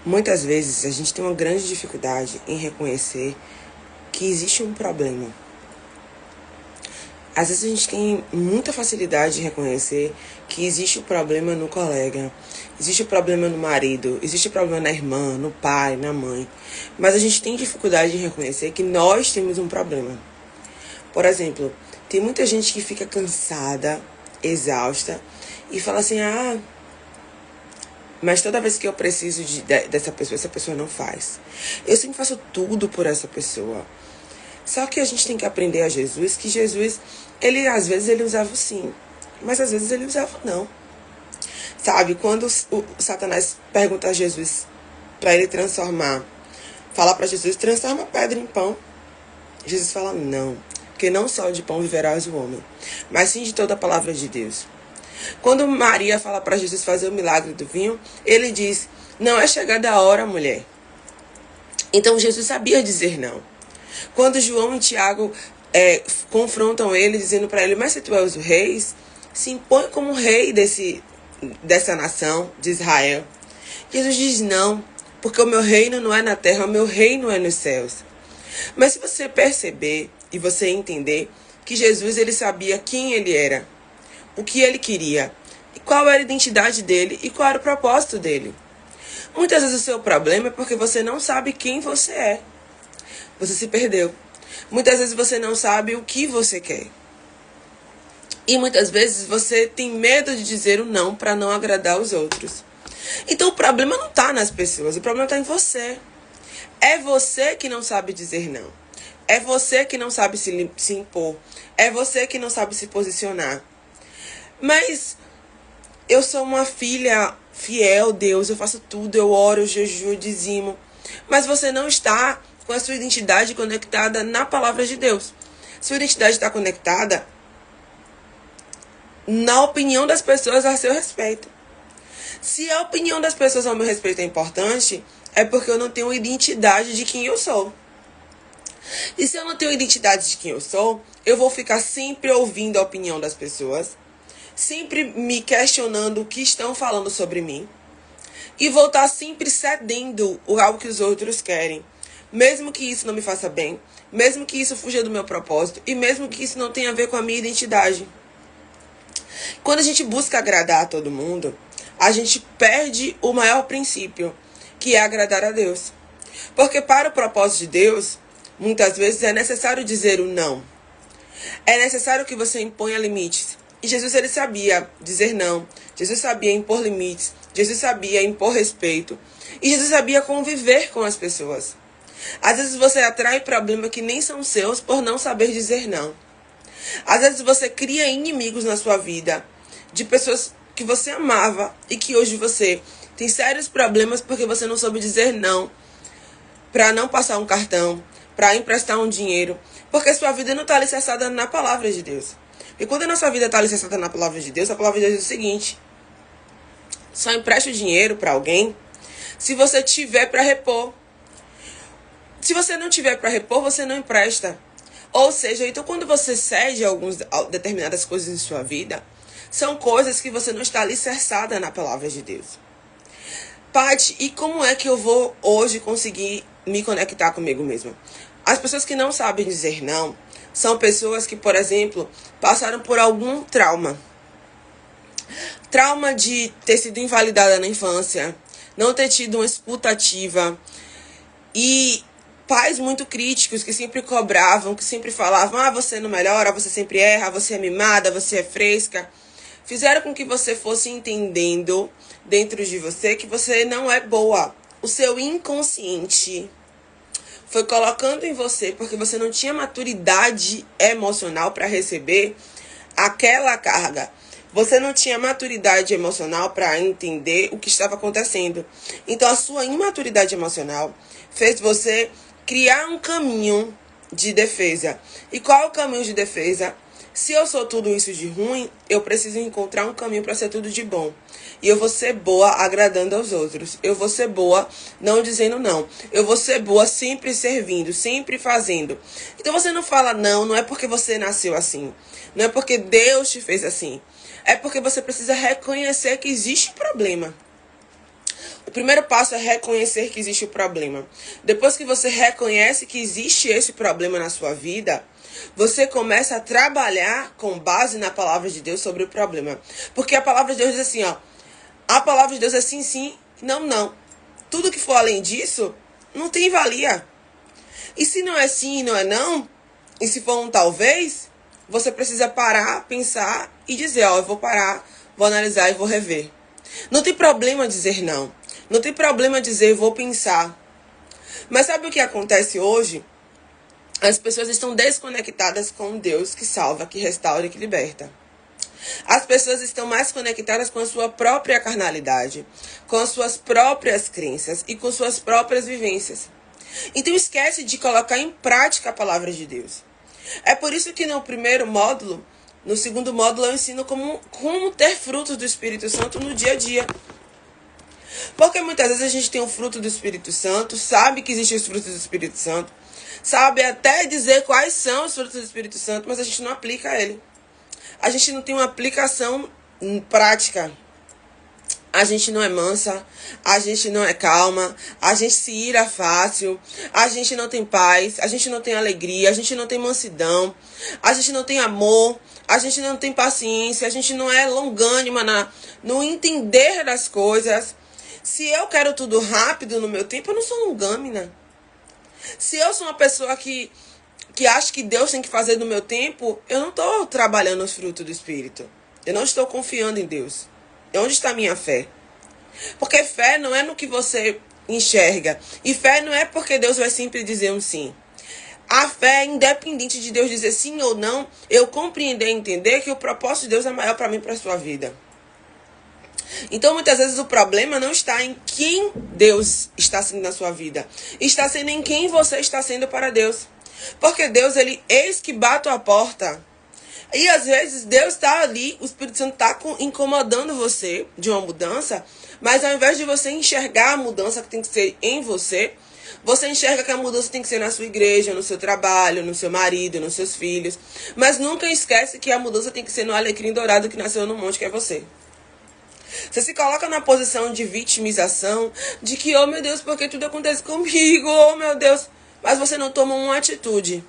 Muitas vezes a gente tem uma grande dificuldade em reconhecer que existe um problema. Às vezes a gente tem muita facilidade em reconhecer que existe um problema no colega, existe um problema no marido, existe um problema na irmã, no pai, na mãe. Mas a gente tem dificuldade em reconhecer que nós temos um problema. Por exemplo, tem muita gente que fica cansada, exausta e fala assim, mas toda vez que eu preciso dessa pessoa, essa pessoa não faz. Eu sempre faço tudo por essa pessoa. Só que a gente tem que aprender a Jesus, que Jesus, ele às vezes ele usava o sim, mas às vezes ele usava o não. Sabe, quando o Satanás pergunta a Jesus para ele fala para Jesus, transforma a pedra em pão. Jesus fala, não, porque não só de pão viverás o homem, mas sim de toda a palavra de Deus. Quando Maria fala para Jesus fazer o milagre do vinho, ele diz, não é chegada a hora, mulher. Então Jesus sabia dizer não. Quando João e Tiago confrontam ele, dizendo para ele, mas se tu és o rei, se impõe como rei dessa nação de Israel. Jesus diz não, porque o meu reino não é na terra, o meu reino é nos céus. Mas se você perceber e você entender que Jesus ele sabia quem ele era, o que ele queria, e qual era a identidade dele e qual era o propósito dele. Muitas vezes o seu problema é porque você não sabe quem você é. Você se perdeu. Muitas vezes você não sabe o que você quer. E muitas vezes você tem medo de dizer o não para não agradar os outros. Então o problema não está nas pessoas, o problema está em você. É você que não sabe dizer não. É você que não sabe se impor. É você que não sabe se posicionar. Mas eu sou uma filha fiel, Deus, eu faço tudo, eu oro, eu jejuo, eu dizimo. Mas você não está com a sua identidade conectada na palavra de Deus. Sua identidade está conectada na opinião das pessoas a seu respeito. Se a opinião das pessoas ao meu respeito é importante, é porque eu não tenho identidade de quem eu sou. E se eu não tenho identidade de quem eu sou, eu vou ficar sempre ouvindo a opinião das pessoas, sempre me questionando o que estão falando sobre mim, e vou estar sempre cedendo ao que os outros querem, mesmo que isso não me faça bem, mesmo que isso fuja do meu propósito, e mesmo que isso não tenha a ver com a minha identidade. Quando a gente busca agradar a todo mundo, a gente perde o maior princípio, que é agradar a Deus. Porque para o propósito de Deus, muitas vezes é necessário dizer o não. É necessário que você imponha limites. E Jesus ele sabia dizer não. Jesus sabia impor limites. Jesus sabia impor respeito. E Jesus sabia conviver com as pessoas. Às vezes você atrai problemas que nem são seus por não saber dizer não. Às vezes você cria inimigos na sua vida de pessoas que você amava e que hoje você tem sérios problemas porque você não soube dizer não para não passar um cartão, para emprestar um dinheiro, porque sua vida não está alicerçada na palavra de Deus. E quando a nossa vida está alicerçada na palavra de Deus, a palavra de Deus diz o seguinte: só empreste o dinheiro para alguém se você tiver para repor. Se você não tiver para repor, você não empresta. Ou seja, então quando você cede determinadas coisas em sua vida, são coisas que você não está alicerçada na palavra de Deus. Paty, e como é que eu vou hoje conseguir me conectar comigo mesma? As pessoas que não sabem dizer não são pessoas que, por exemplo, passaram por algum trauma. Trauma de ter sido invalidada na infância, não ter tido uma escuta ativa e pais muito críticos que sempre cobravam, que sempre falavam, você não melhora, você sempre erra, você é mimada, você é fresca. Fizeram com que você fosse entendendo dentro de você que você não é boa. O seu inconsciente foi colocando em você porque você não tinha maturidade emocional para receber aquela carga. Você não tinha maturidade emocional para entender o que estava acontecendo. Então a sua imaturidade emocional fez você criar um caminho de defesa. E qual é o caminho de defesa? Se eu sou tudo isso de ruim, eu preciso encontrar um caminho para ser tudo de bom. E eu vou ser boa agradando aos outros. Eu vou ser boa não dizendo não. Eu vou ser boa sempre servindo, sempre fazendo. Então você não fala não, não é porque você nasceu assim. Não é porque Deus te fez assim. É porque você precisa reconhecer que existe problema. O primeiro passo é reconhecer que existe o problema. Depois que você reconhece que existe esse problema na sua vida, você começa a trabalhar com base na palavra de Deus sobre o problema. Porque a palavra de Deus diz assim, ó. A palavra de Deus é sim, sim, não, não. Tudo que for além disso, não tem valia. E se não é sim e não é não, e se for um talvez, você precisa parar, pensar e dizer, ó, eu vou parar, vou analisar e vou rever. Não tem problema dizer não. Não tem problema dizer, vou pensar. Mas sabe o que acontece hoje? As pessoas estão desconectadas com Deus que salva, que restaura e que liberta. As pessoas estão mais conectadas com a sua própria carnalidade, com as suas próprias crenças e com suas próprias vivências. Então esquece de colocar em prática a palavra de Deus. É por isso que no primeiro módulo, no segundo módulo, eu ensino como ter frutos do Espírito Santo no dia a dia. Porque muitas vezes a gente tem um fruto do Espírito Santo, sabe que existem os frutos do Espírito Santo, sabe até dizer quais são os frutos do Espírito Santo, mas a gente não aplica ele. A gente não tem uma aplicação prática. A gente não é mansa, a gente não é calma, a gente se ira fácil, a gente não tem paz, a gente não tem alegria, a gente não tem mansidão, a gente não tem amor, a gente não tem paciência, a gente não é longânima no entender das coisas. Se eu quero tudo rápido no meu tempo, eu não sou longâmina. Se eu sou uma pessoa que acha que Deus tem que fazer no meu tempo, eu não estou trabalhando os frutos do Espírito. Eu não estou confiando em Deus. Onde está a minha fé? Porque fé não é no que você enxerga. E fé não é porque Deus vai sempre dizer um sim. A fé, independente de Deus dizer sim ou não, eu compreender e entender que o propósito de Deus é maior para mim e para a sua vida. Então, muitas vezes, o problema não está em quem Deus está sendo na sua vida. Está sendo em quem você está sendo para Deus. Porque Deus, ele, eis que bato a porta. E às vezes Deus está ali, o Espírito Santo está incomodando você de uma mudança, mas ao invés de você enxergar a mudança que tem que ser em você, você enxerga que a mudança tem que ser na sua igreja, no seu trabalho, no seu marido, nos seus filhos. Mas nunca esquece que a mudança tem que ser no alecrim dourado que nasceu no monte, que é você. Você se coloca na posição de vitimização, de que, oh meu Deus, porque tudo acontece comigo, oh meu Deus. Mas você não toma uma atitude.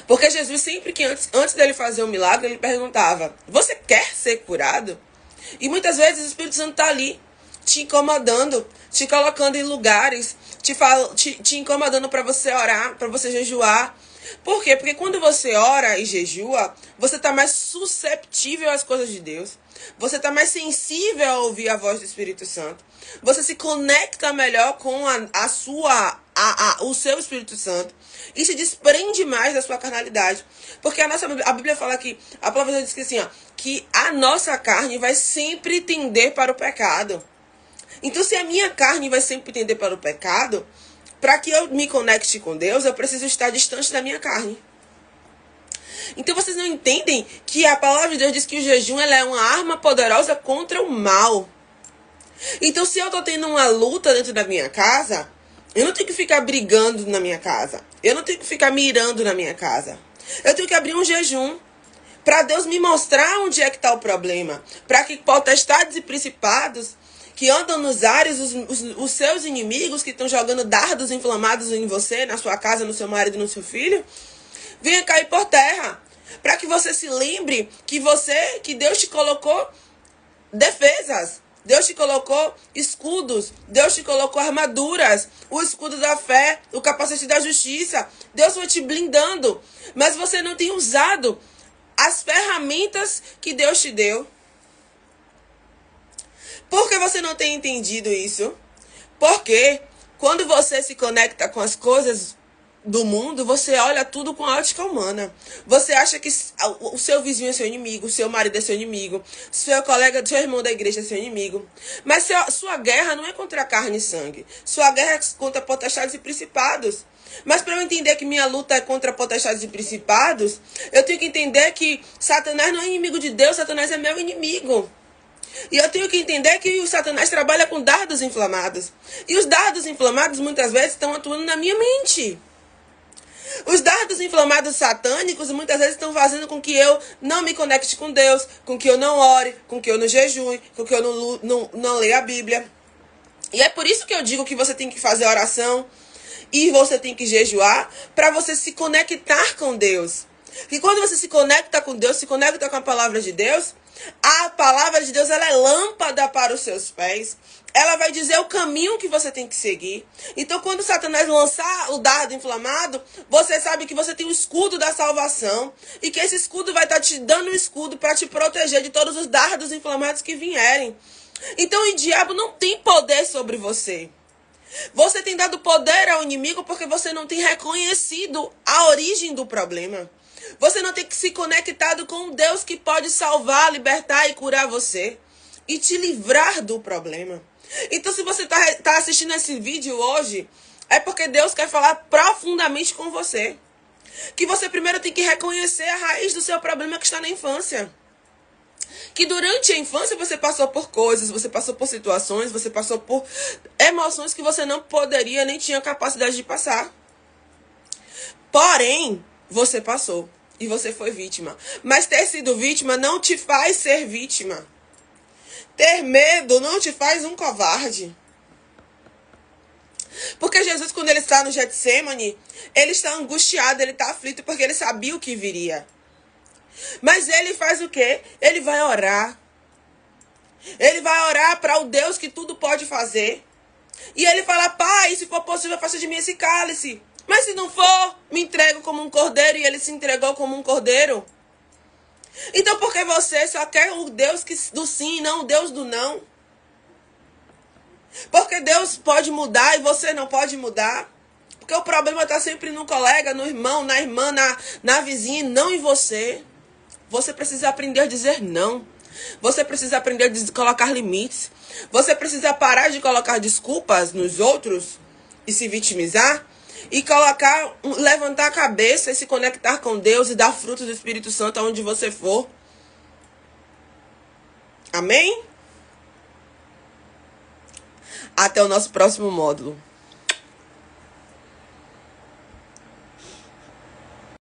Porque Jesus sempre que antes dele fazer um milagre, ele perguntava, você quer ser curado? E muitas vezes o Espírito Santo está ali, te incomodando, te colocando em lugares, te incomodando para você orar, para você jejuar. Por quê? Porque quando você ora e jejua, você está mais susceptível às coisas de Deus. Você está mais sensível a ouvir a voz do Espírito Santo. Você se conecta melhor com o seu Espírito Santo. E se desprende mais da sua carnalidade. Porque a Bíblia fala que, a palavra de Deus diz que assim, ó, que a nossa carne vai sempre tender para o pecado. Então, se a minha carne vai sempre tender para o pecado, para que eu me conecte com Deus, eu preciso estar distante da minha carne. Então, vocês não entendem que a palavra de Deus diz que o jejum ela é uma arma poderosa contra o mal. Então, se eu estou tendo uma luta dentro da minha casa, eu não tenho que ficar brigando na minha casa. Eu não tenho que ficar mirando na minha casa. Eu tenho que abrir um jejum para Deus me mostrar onde é que está o problema. Para que potestades e principados que andam nos ares, os seus inimigos que estão jogando dardos inflamados em você, na sua casa, no seu marido, no seu filho, venha cair por terra. Para que você se lembre que Deus te colocou defesas. Deus te colocou escudos, Deus te colocou armaduras, o escudo da fé, o capacete da justiça. Deus foi te blindando, mas você não tem usado as ferramentas que Deus te deu. Por que você não tem entendido isso? Porque quando você se conecta com as coisas do mundo, você olha tudo com a ótica humana. Você acha que o seu vizinho é seu inimigo, o seu marido é seu inimigo, seu colega, seu irmão da igreja é seu inimigo. Mas sua guerra não é contra carne e sangue. Sua guerra é contra potestades e principados. Mas para eu entender que minha luta é contra potestades e principados, eu tenho que entender que Satanás não é inimigo de Deus, Satanás é meu inimigo. E eu tenho que entender que o Satanás trabalha com dardos inflamados. E os dardos inflamados muitas vezes estão atuando na minha mente. Os dardos inflamados satânicos muitas vezes estão fazendo com que eu não me conecte com Deus, com que eu não ore, com que eu não jejue, com que eu não leia a Bíblia. E é por isso que eu digo que você tem que fazer oração e você tem que jejuar para você se conectar com Deus. E quando você se conecta com Deus, se conecta com a palavra de Deus, a palavra de Deus, ela é lâmpada para os seus pés. Ela vai dizer o caminho que você tem que seguir. Então, quando Satanás lançar o dardo inflamado, você sabe que você tem o escudo da salvação. E que esse escudo vai estar te dando um escudo para te proteger de todos os dardos inflamados que vierem. Então, o diabo não tem poder sobre você. Você tem dado poder ao inimigo porque você não tem reconhecido a origem do problema. Você não tem se conectado com um Deus que pode salvar, libertar e curar você. E te livrar do problema. Então, se você tá assistindo esse vídeo hoje, é porque Deus quer falar profundamente com você. Que você primeiro tem que reconhecer a raiz do seu problema que está na infância. Que durante a infância você passou por coisas, você passou por situações, você passou por emoções que você não poderia nem tinha capacidade de passar. Porém, você passou e você foi vítima. Mas ter sido vítima não te faz ser vítima. Ter medo não te faz um covarde. Porque Jesus, quando ele está no Getsêmani, ele está angustiado, ele está aflito porque ele sabia o que viria. Mas ele faz o quê? Ele vai orar. Ele vai orar para o Deus que tudo pode fazer. E ele fala, Pai, se for possível, faça de mim esse cálice. Mas se não for, me entrego como um cordeiro. E ele se entregou como um cordeiro. Então por que você só quer o Deus do sim e não o Deus do não? Porque Deus pode mudar e você não pode mudar. Porque o problema está sempre no colega, no irmão, na irmã, na vizinha, e não em você. Você precisa aprender a dizer não. Você precisa aprender a colocar limites. Você precisa parar de colocar desculpas nos outros e se vitimizar. E levantar a cabeça e se conectar com Deus e dar frutos do Espírito Santo aonde você for. Amém? Até o nosso próximo módulo.